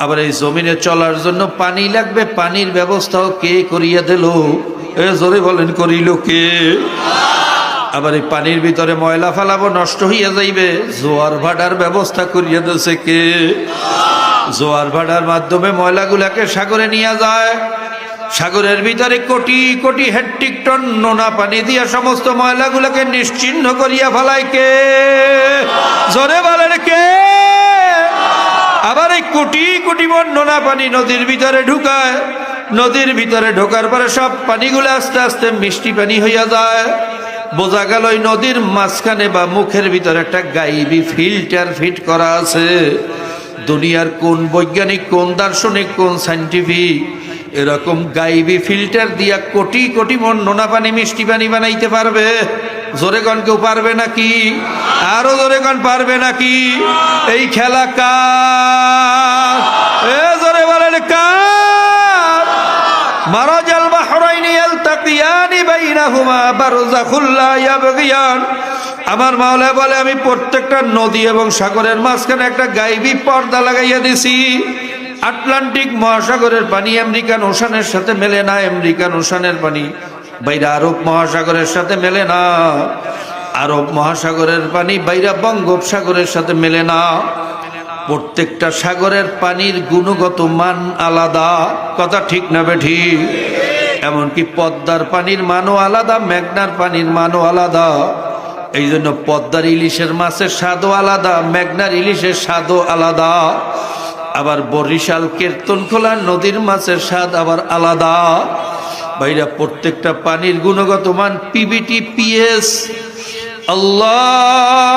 আবার এই জমিনে চলার জন্য পানি লাগবে, পানির ব্যবস্থাও কে করিয়া দিল? জোরে বলেন, করিল কে? আবার এই পানির ভিতরে ময়লা ফালাবো, নষ্ট হইয়া যাইবে, জোয়ার ভাটার ব্যবস্থা করিয়া দিয়েছে কে? জোয়ার ভাটার মাধ্যমে ময়লাগুলাকে সাগরে নিয়ে যায়। সাগরের ভিতরে কোটি কোটি হেক্টর টন নোনা পানি দিয়া সমস্ত ময়লাগুলোকে নিশ্চিহ্ন করিয়া ফেলায় কে? জোরে বলেন কে? আবার এই কোটি কোটি মন নোনা পানি নদীর ভিতরে ঢুকায়। নদীর ভিতরে ঢোকার পরে সব পানিগুলো আস্তে আস্তে মিষ্টি পানি হইয়া যায়। বোঝা গেল ওই নদীর মাঝখানে বা মুখের ভিতরে একটা গাইবি ফিল্টার ফিট করা আছে। দুনিয়ার কোন বৈজ্ঞানিক, কোন দার্শনিক, কোন সাইন্টিফিক এরকম গাইবি ফিল্টার দিয়া কোটি কোটি মন নোনা পানি মিষ্টি পানি বানাইতে পারবে? জোরে কন কেউ পারবে নাকি? আরো জোরে কন পারবে নাকি? এই খেলা কার? জোরে বলেন কার? মারাজাল বাহরাইনি ইয়ালতাকিয়ানি বাইনাহুমা বারযাখুল লা ইয়াবগিয়ান। আমার মাওলা বলে, আমি প্রত্যেকটা নদী এবং সাগরের মাঝখানে একটা গাইবি পর্দা লাগাইয়া দিছি। আটলান্টিক মহাসাগরের পানি আমেরিকান ওশানের সাথে মেলে না, আমেরিকান ওশানের পানি বাইরে আরব মহাসাগরের সাথে মেলে না, আরব মহাসাগরের পানি বাইরে বঙ্গোপসাগরের সাথে মেলে না। প্রত্যেকটা সাগরের পানির গুণগত মান আলাদা। কথা ঠিক না বেঠিক? এমনকি পদ্মার পানির মানও আলাদা, মেঘনার পানির মানও আলাদা। এই জন্য পদ্মার ইলিশের মাছের স্বাদও আলাদা, মেঘনার ইলিশের স্বাদও আলাদা। আবার বরিশাল কীর্তনখোলা নদীর মাছের স্বাদ আবার আলাদা। ভাইরা, প্রত্যেকটা পানির গুণগত মান পিবিটি, পিএস। আল্লাহ